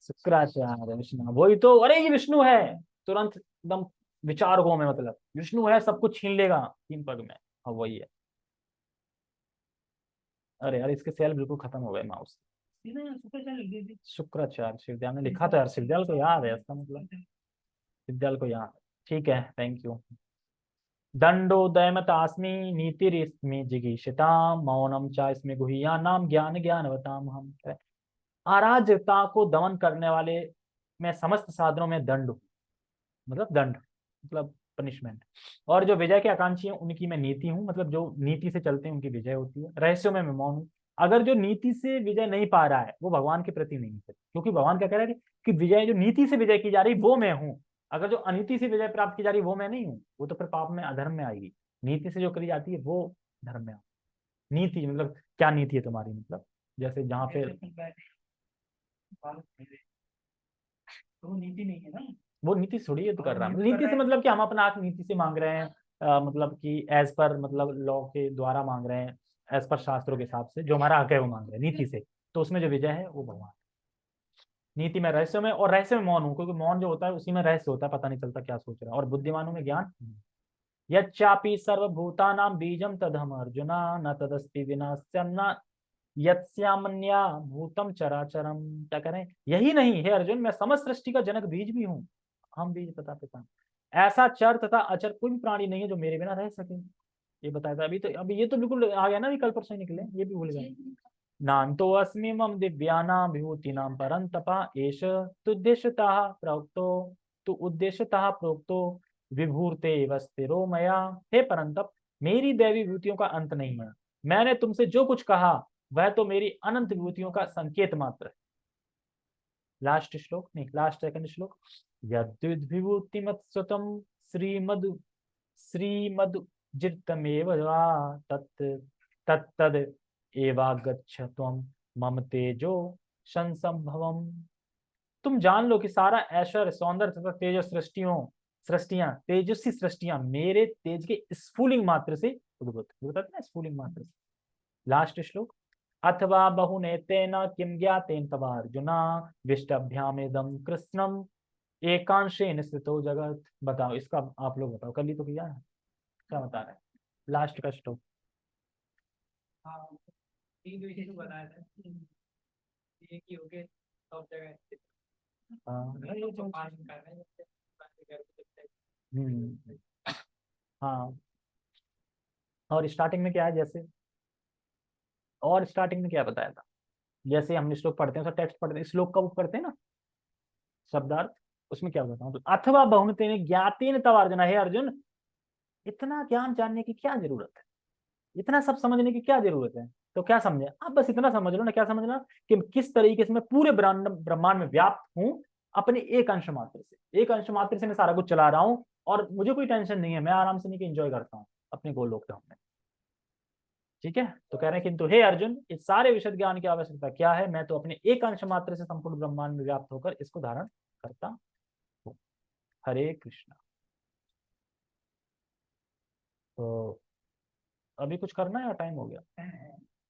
शुक्राचार्य विष्णु, वही तो, अरे ये विष्णु है, तुरंत एकदम विचारकों में, मतलब विष्णु है सब कुछ छीन लेगा 3 पग में। हाँ वही है। अरे यार इसके सेल बिल्कुल खत्म हो गए माउस। शुक्राचार्य शिवदयाल ने लिखा था यार, शिवदयाल को याद है इसका मतलब, शिवदयाल को याद है। ठीक है, थैंक यू। दंडोदयमतास्मि नीतिरिस्मि जिगीषिता, मौनम च इसमें गुह्यानाम ज्ञान ज्ञानवताम हम। अराजकता को दमन करने वाले मैं समस्त साधनों में दंड हूँ, मतलब दंड मतलब पनिशमेंट। और जो विजय के आकांक्षी हैं उनकी मैं नीति हूँ, मतलब जो नीति से चलते हैं उनकी विजय होती है। रहस्यों में मैं मौन हूँ। अगर जो नीति से विजय नहीं पा रहा है वो भगवान के प्रति नहीं है, क्योंकि भगवान क्या कह रहा है कि विजय जो नीति से विजय की जा रही वो मैं हूँ। अगर जो अनीति से विजय प्राप्त की जा रही वो मैं नहीं हूँ, वो तो फिर पाप में अधर्म में आएगी। नीति से जो करी जाती है वो धर्म में नीति मतलब क्या नीति है तुम्हारी, मतलब जैसे जहाँ पे वो नीति नहीं है ना, वो नीति थोड़ी है तो कर रहा है। नीति से मतलब कि हम अपना हक नीति से मांग रहे हैं, मतलब कि एज पर मतलब लॉ के द्वारा मांग रहे हैं, एज पर शास्त्रों के हिसाब से जो हमारा हक है वो मांग रहे हैं नीति से। तो उसमें जो विजय है वो भगवान। नीति में रहस्य में, और रहस्य में मौन हूँ, क्योंकि मौन जो होता है उसी में रहस्य होता है, पता नहीं चलता क्या सोच रहा है। और बुद्धिमानों में ज्ञान, यच्चापि सर्वभूतानां बीजं तदहम अर्जुना न तदस्ति विनाश्यं न यत्स्यामन्या भूतम चराचरम। क्या करें, यही नहीं हे अर्जुन, मैं समस्त सृष्टि का जनक बीज भी हूँ। हम बीज पता पिता। ऐसा चर तथा अचर कोई भी प्राणी नहीं है जो मेरे बिना रह सके। ये बताया था अभी, तो अभी ये तो बिल्कुल आ गया ना, अभी कल परसों ही निकले, ये भी भूल गए। नान्तो अस्मि मम दिव्यानां विभूतिनां परन्तपा एष तुद्देश्यतः प्रोक्तो, तु उद्देश्यतः प्रोक्तो विभूते स्थिरो मया। हे परंतप, मेरी दैवी विभूतियों का अंत नहीं है। मैंने तुमसे जो कुछ कहा वह तो मेरी अनंत विभूतियों का संकेत मात्र है। लास्ट श्लोक नहीं, लास्ट सेकंड श्लोक। यद्विभूतिमत्स्वतम श्रीमद श्रीमदुजितमेव वा तत् तत्तद एवागच्छ त्वं मम तेजो संसंभवम। तुम जान लो कि सारा ऐश्वर्य सौंदर्य तथा तेज सृष्टियां तेजस्वी सृष्टियां मेरे तेज के स्फुलिंग मात्र से उद्भूत, बताते ना स्फुलिंग मात्र से। लास्ट श्लोक। अथवा बहुनेतेन किम ज्ञातेन तवा अर्जुना विष्टभ्यामेदं कृष्णम एकांशेन स्थितो जगत। बताओ इसका, आप लोग बताओ, कल ही तो किया है, क्या बता रहे हैं लास्ट का श्लोक। हाँ, तीन विषय तो बताया था, एक ही हो गए सब जगह। हाँ, और स्टार्टिंग में क्या है जैसे, और स्टार्टिंग में क्या बताया था, जैसे हम श्लोक पढ़ते हैं, टेक्स्ट पढ़ते हैं, श्लोक का बुक पढ़ते हैं ना शब्दार्थ, उसमें क्या बताऊं तो अथवा बहुनते ने ज्ञातेन तव अर्जुन, हे अर्जुन इतना ज्ञान जानने की क्या जरूरत है, इतना सब समझने की क्या जरूरत है। तो क्या समझे आप, बस इतना समझ लो ना, क्या समझना कि किस तरीके से मैं पूरे ब्रह्मांड में व्याप्त हूँ अपने एक अंश मात्र से। एक अंश मात्र से मैं सारा कुछ चला रहा हूँ और मुझे कोई टेंशन नहीं है, मैं आराम से नहीं कि एंजॉय करता हूँ अपने गोलोक धाम में। ठीक है, तो कह रहे हैं किंतु हे अर्जुन इस सारे विशद ज्ञान की आवश्यकता क्या है, मैं तो अपने एक अंश मात्र से संपूर्ण ब्रह्मांड में व्याप्त होकर इसको धारण करता हूँ। हरे कृष्णा। तो अभी कुछ करना है या टाइम हो गया,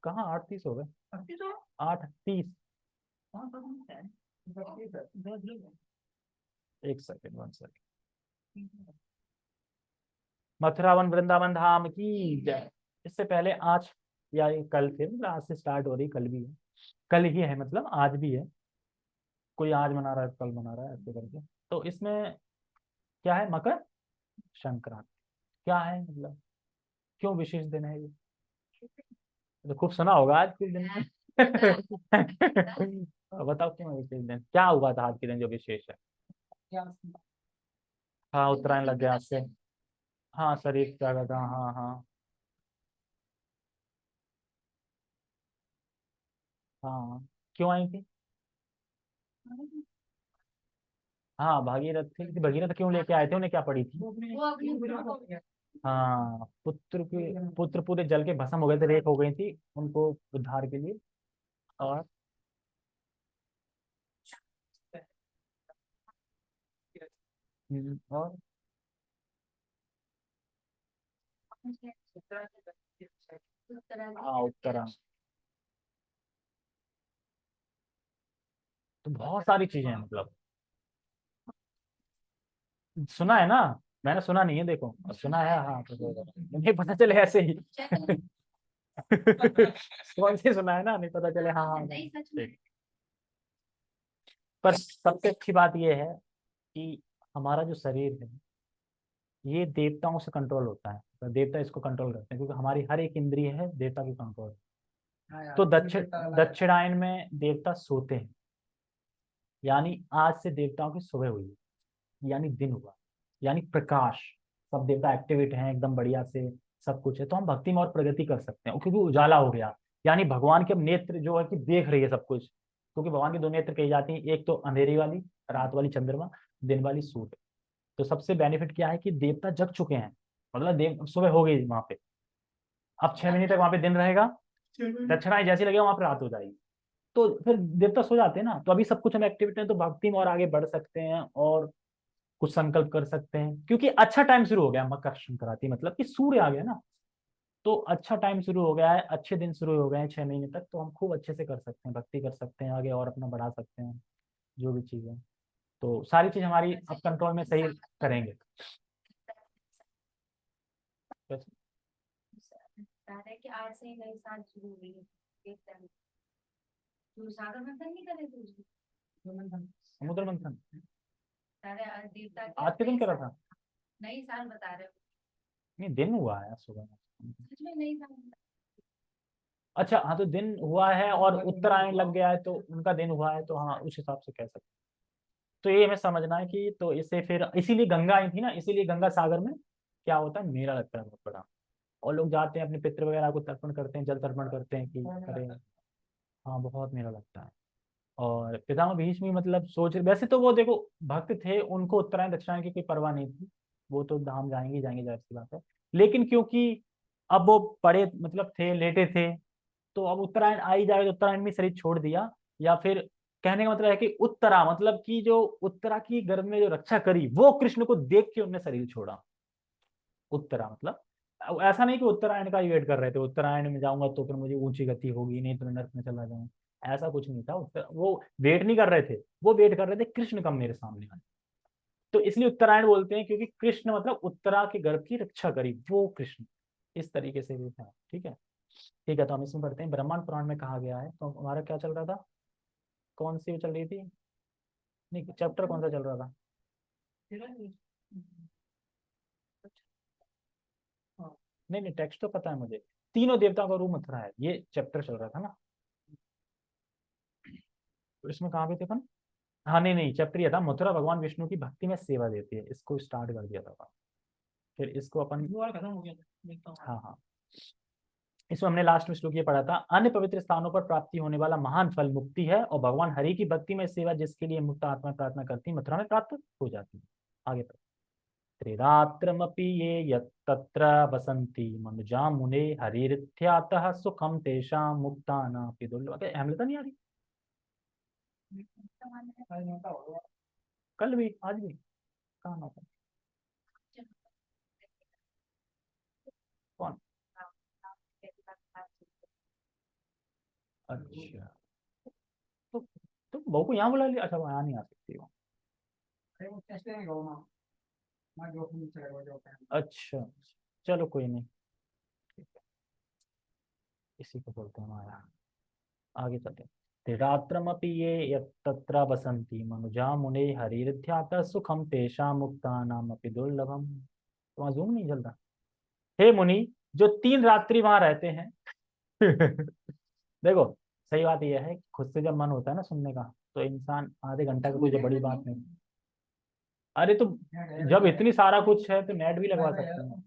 कहाँ 8:30 हो गए, 8:30। एक सेकेंड, 1 सेकेंड। मथुरा वन वृंदावन धाम की जय। इससे पहले आज या ये कल थे, मतलब आज से स्टार्ट हो रही, कल भी है, कल ही है मतलब आज भी है, कोई आज मना रहा है कल मना रहा है ऐसे करके। तो इसमें क्या है, मकर संक्रांति क्या है, मतलब क्यों विशेष दिन है ये, तो खूब सुना होगा आज के दिन में। बताओ क्यों विशेष दिन, क्या हुआ था आज के दिन जो विशेष है। हाँ उत्तरायण लग गया आज से। हाँ शरीर जागा था, हाँ हाँ। हाँ क्यों आई थी। हाँ भागीरथ थी, भगीरथ क्यों लेके आए थे, उन्हें क्या पड़ी थी। हाँ पुत्र पूरे जल के भस्म हो गए थे, रेप हो गई थी उनको उद्धार के लिए। और और हाँ उत्तरा। तो बहुत सारी चीजें हैं मतलब। सुना है ना, मैंने सुना नहीं है, देखो सुना है हाँ, तो नहीं पता चले ऐसे ही। कौन सी सुना है ना, नहीं पता चले हाँ हाँ ठीक। पर सबसे अच्छी बात यह है कि हमारा जो शरीर है ये देवताओं से कंट्रोल होता है, तो देवता इसको कंट्रोल करते हैं, क्योंकि हमारी हर एक इंद्रिय है देवता की कंट्रोल। तो दक्षिणायन में देवता सोते हैं, यानी आज से देवताओं की सुबह हुई, यानी दिन हुआ, यानी प्रकाश। सब देवता एक्टिवेट हैं एकदम बढ़िया से, सब कुछ है, तो हम भक्ति में और प्रगति कर सकते हैं। और क्योंकि उजाला हो गया, यानी भगवान के अब नेत्र जो है कि देख रही है सब कुछ, क्योंकि भगवान की दो नेत्र कही जाती हैं, एक तो अंधेरी वाली रात वाली चंद्रमा, दिन वाली सूर्य। तो सबसे बेनिफिट क्या है कि देवता जग चुके हैं, मतलब देव सुबह हो गई वहां पे, अब 6 महीने तक वहां पे दिन रहेगा, दक्षिणायन जैसी लगेगा वहां पे रात हो जाएगी, तो फिर देवता सो जाते हैं ना, तो अभी सब कुछ हम एक्टिविटी है, तो भक्ति में और आगे बढ़ सकते हैं और कुछ संकल्प कर सकते हैं, क्योंकि अच्छा टाइम शुरू हो गया, मकर संक्रांति मतलब कि सूर्य आ गया ना, तो अच्छा टाइम शुरू हो गया है, अच्छे दिन शुरू हो गए हैं 6 महीने तक, तो हम खूब अच्छे से कर सकते हैं, भक्ति कर सकते हैं, आगे और अपना बढ़ा सकते हैं, जो भी चीजें, तो सारी चीज हमारी अब कंट्रोल में सही करेंगे। कि आज से नई साल शुरू हुई है, तू सागर मंथन नहीं करे तू? समुद्र मंथन सारे देवता आज के दिन करा था, नई साल बता रहे हो? नहीं दिन हुआ है सुबह में। सच में नई साल? अच्छा हाँ, तो दिन हुआ है और उत्तरायण लग गया है तो उनका दिन हुआ है, तो हाँ उस हिसाब से कह सकते हैं। तो ये हमें समझना है कि तो इससे फिर इसीलिए गंगा आई थी ना, इसीलिए गंगा सागर में क्या होता है, मेला लगता है बहुत बड़ा, और लोग जाते हैं अपने पितृ वगैरह को तर्पण करते हैं, जल तर्पण करते हैं कि अरे हाँ बहुत मेला लगता है। और पितामह भीष्म भी मतलब सोच रहे, वैसे तो वो देखो भक्त थे, उनको उत्तरायण दक्षिणायन की कोई परवाह नहीं थी, वो तो धाम जाएंगे ही जाएंगे, जाहिर सी बात है, लेकिन क्योंकि अब वो पड़े मतलब थे, लेटे थे, तो अब उत्तरायण आ ही जाएगा, तो उत्तरायण में शरीर छोड़ दिया, या फिर कहने का मतलब है कि उत्तरा मतलब कि जो उत्तरा की गर्भ में जो रक्षा करी, वो कृष्ण को देख के उन्होंने शरीर छोड़ा। उत्तरा मतलब अब ऐसा नहीं कि उत्तरायण का ही वेट कर रहे थे, उत्तरायण में जाऊंगा तो फिर मुझे ऊंची गति होगी, नहीं तो मैं नर्क में चला जाऊंगा, ऐसा कुछ नहीं था। वो वेट नहीं कर रहे थे, वो वेट कर रहे थे कृष्ण कब मेरे सामने आए, तो इसलिए उत्तरायण बोलते हैं, क्योंकि कृष्ण मतलब उत्तरा के गर्भ की रक्षा करी वो कृष्ण, इस तरीके से भी था। ठीक है, ठीक है, तो हम इसमें पढ़ते हैं, ब्रह्मांड पुराण में कहा गया है, तो हमारा क्या चल रहा था, कौन सी चल रही थी, नहीं चैप्टर कौन सा चल रहा था, नहीं नहीं टेक्स्ट तो पता है मुझे, तीनों देवताओं का रूप मथुरा है, ये चैप्टर चल रहा था ना, तो इसमें कहाँ पे थे अपन, हाँ नहीं नहीं चैप्टर ये था, मथुरा भगवान विष्णु की भक्ति में सेवा देती है, इसको स्टार्ट कर दिया था अपन। फिर इसको अपन खत्म हो गया, हाँ हाँ, इसमें हमने लास्ट में श्लोक ये पढ़ा था, अन्य पवित्र स्थानों पर प्राप्ति होने वाला महान फल मुक्ति है, और भगवान हरि की भक्ति में सेवा जिसके लिए मुक्त आत्मा प्रार्थना करती मथुरा में प्राप्त हो जाती है। आगे पर त्रिरात्रमपि ये यत्र वसंती मनुजा मुने हरिरित्यातः सुखम तेषां मुक्तानापि दुर्लभम। अहमलता नहीं आ रही, कल भी आज भी कहाँ आता, कौन, अच्छा, तो तो बहू को यहाँ बुला लिया, अच्छा वो यहाँ नहीं आ सकती हो, अच्छा चलो कोई नहीं, इसी को बोलते हैं माया। आगे चलते हैं, त्रिरात्रमपि ये यत्र वसंती मनुजा मुने हरिर्ध्यात सुखम तेषां मुक्तानामपि दुर्लभम। तो वहां जूम नहीं चलता, हे मुनि जो 3 रात्रि वहां रहते हैं। देखो सही बात यह है कि खुद से जब मन होता है ना सुनने का, तो इंसान आधे घंटा का कोई बड़ी बात नहीं, अरे तो जब इतनी सारा कुछ है तो नेट भी लगवा सकते हैं,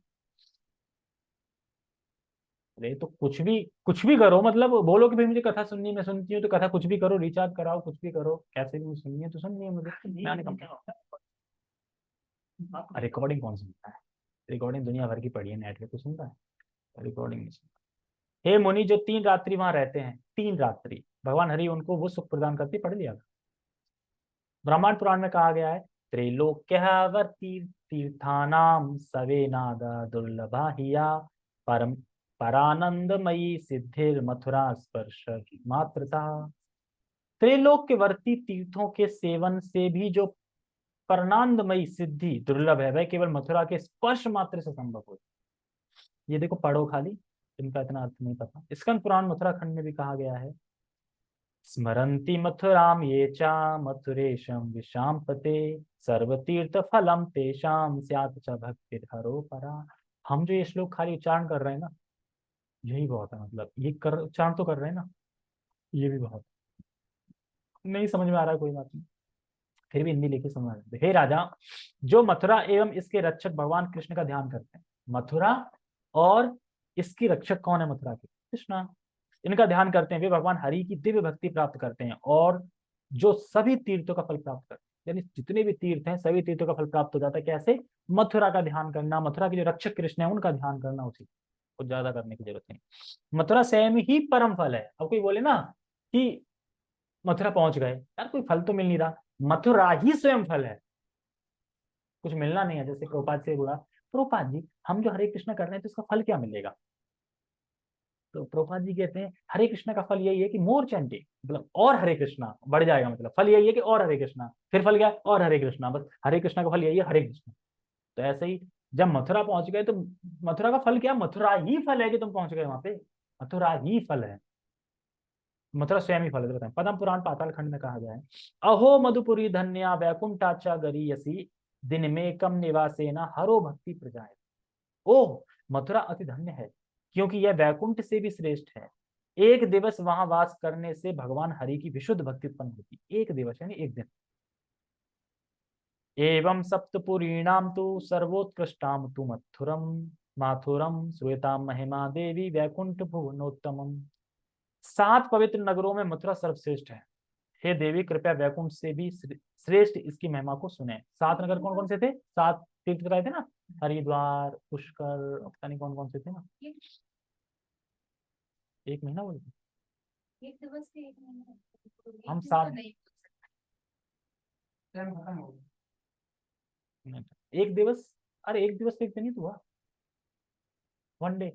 अरे तो कुछ भी करो, मतलब बोलो कि भाई मुझे कथा सुननी है, मैं सुनती हूँ, तो कथा कुछ भी करो, रिचार्ज कराओ, कुछ भी करो, कैसे भी सुननी है तो सुननी है मुझे, मैं नहीं कम, रिकॉर्डिंग कौन सुनता है, रिकॉर्डिंग दुनिया भर की पड़ी है नेट पे, कुछ सुनता है रिकॉर्डिंग नहीं सुनता। हे मुनि जो 3 रात्रि वहां रहते हैं, 3 रात्रि भगवान हरि उनको वो सुख प्रदान करते, पढ़ लिया। ब्रह्मांड पुराण में कहा गया है, त्रैलोक्यवर्ती तीर्थानाम सवेनाद दुर्लभा हिया परम परानंदमयी सिद्धिर मथुरा स्पर्श मात्रता। त्रैलोक के वर्ती तीर्थों के सेवन से भी जो परनांदमयी सिद्धि दुर्लभ है, वह केवल मथुरा के स्पर्श मात्र से संभव हो। ये देखो, पढ़ो खाली, इनका इतना अर्थ नहीं पता। स्कंद पुराण मथुरा खंड में भी कहा गया है, स्मरन्ति मथुराम ये चा मथुरेशम विशाम पते सर्वतीर्थ फलम तेषाम स्यात् च भक्ति हरो परा। हम जो ये श्लोक खाली उच्चारण कर रहे हैं ना, यही बहुत है। मतलब ये कर उच्चारण तो कर रहे हैं ना, ये भी बहुत। नहीं समझ में आ रहा है, कोई बात नहीं, फिर भी हिंदी लिखी समझ में। हे राजा, जो मथुरा एवं इसके रक्षक भगवान कृष्ण का ध्यान करते हैं, मथुरा और इसकी रक्षक कौन है मथुरा की? कृष्णा। इनका ध्यान करते हैं, वे भगवान हरि की दिव्य भक्ति प्राप्त करते हैं और जो सभी तीर्थों का फल प्राप्त करते हैं। यानी जितने भी तीर्थ हैं, सभी तीर्थों का फल प्राप्त हो जाता है। कैसे? मथुरा का ध्यान करना, मथुरा के जो रक्षक कृष्ण है उनका ध्यान करना, उसी कुछ ज्यादा करने की जरूरत नहीं। मथुरा स्वयं ही परम फल है। अब कोई बोले ना कि मथुरा पहुंच गए, यार कोई फल तो मिल नहीं रहा। मथुरा ही स्वयं फल है, कुछ मिलना नहीं है। जैसे प्रभुपाद से बोला, प्रभुपाद जी हम जो हरे कृष्ण कर रहे हैं तो इसका फल क्या मिलेगा? तो प्रभुपाद जी कहते हैं, हरे कृष्ण का फल यही है कि मोर चैंटिंग, मतलब और हरे कृष्णा बढ़ जाएगा। मतलब फल यही है कि और हरे कृष्णा, फिर फल क्या? और हरे कृष्णा। बस हरे कृष्णा का फल यही है, हरे कृष्णा। तो ऐसे ही जब मथुरा पहुंच गए तो मथुरा का फल क्या? मथुरा ही फल है कि तुम पहुंच गए वहां पे, मथुरा ही फल है। मथुरा स्वयं ही फल है। बताएं, पद्म पुराण पाताल खंड में कहा गया है, अहो मधुपुरी धन्या वैकुंठाचा गरीयसी दिन में कम निवासेना हरो भक्ति प्रजाए। ओह, मथुरा अति धन्य है क्योंकि यह वैकुंठ से भी श्रेष्ठ है। एक दिवस वहां वास करने से भगवान हरि की विशुद्ध भक्ति उत्पन्न होती। एक दिवस यानी एक दिन। एवं सप्तपुरीणाम तु सर्वोत्कृष्टाम तु मथुरम माथुरम श्वेताम महिमा देवी वैकुंठ भुवनोत्तमम। 7 पवित्र नगरों में मथुरा सर्वश्रेष्ठ है। हे देवी, कृपया वैकुंठ से भी श्रेष्ठ इसकी महिमा को सुने। 7 नगर कौन कौन से थे? 7 तीर्थ बताए थे ना, हरिद्वार, पुष्कर, पता नहीं कौन कौन से थे ना। एक महीना बोले थे? एक दिवस से एक महीना, हम एक दिन तो 7 नहीं। खत्म हो गया। एक दिवस, अरे एक दिवस तो एक दिन ही तो हुआ, 1 डे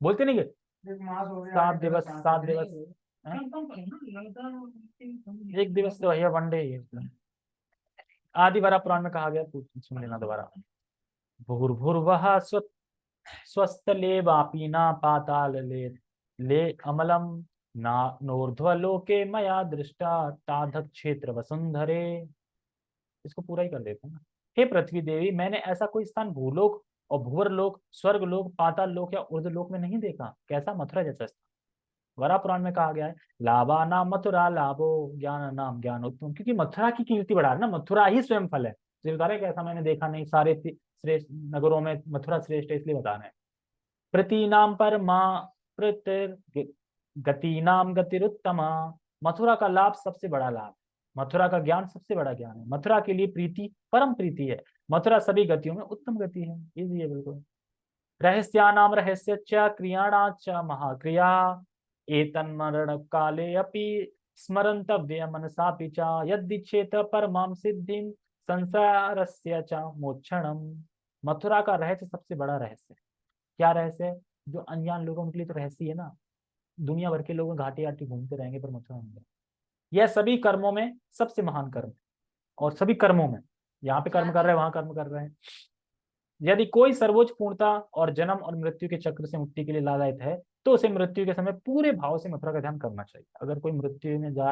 बोलते नहीं गए? 7 दिवस, 7 दिवस हैं? एक दिवस तो भैया 1 डे ही है। आदि वरा पुराण में कहा गया, सुन लेना दोबारा। भूर्भुवः स्वस्तले वापीना पाताल ले अमलम ना नोर्ध्वलोके मया दृष्टा ताधक क्षेत्र वसुंधरे। इसको पूरा ही कर देते हैं ना। हे पृथ्वी देवी, मैंने ऐसा कोई स्थान भूलोक और भूवरलोक, स्वर्गलोक, पाताल लोक या ऊर्ध्वलोक में नहीं देखा। कैसा? मथुरा जैसा स्थान। वरा पुराण में कहा गया है, लाभा नाम मथुरा लाभो ज्ञान नाम ज्ञान उत्तम। क्योंकि मथुरा की कीर्ति बढ़ा रहा है ना, मथुरा ही स्वयं फल है। तो बता रहे कैसा मैंने देखा नहीं, सारे श्रेष्ठ नगरों में मथुरा श्रेष्ठ है, इसलिए बता रहे हैं। प्रतीनाम पर माँ प्रतिर गतिनाम गतिरुत्तमा। मथुरा का लाभ सबसे बड़ा लाभ, मथुरा का ज्ञान सबसे बड़ा ज्ञान है। मथुरा के लिए प्रीति परम प्रीति है। मथुरा सभी गतियों में उत्तम गति है। इजी है बिल्कुल। रहस्यानाम रहस्य च क्रियाणा च महाक्रिया एतन्मरण काले अपि स्मरन्तव्य मनसापि च यद्दिच्छेत परमां सिद्धिं संसारस्य च मोक्षणम। मथुरा का रहस्य सबसे बड़ा रहस्य है। क्या रहस्य है? जो अनजान लोगों के लिए तो रहस्य है ना, दुनिया भर के लोग घाटी घाटी घूमते रहेंगे पर मथुरा नहीं जाएंगे। यह सभी कर्मों में सबसे महान कर्म है। और सभी कर्मों में, यहाँ पे कर्म कर रहे हैं, वहां कर्म कर रहे हैं। यदि कोई सर्वोच्च पूर्णता और जन्म और मृत्यु के चक्र से मुक्ति के लिए लालायित है तो उसे मृत्यु के समय पूरे भाव से मथुरा का ध्यान करना चाहिए। अगर कोई मृत्यु में जा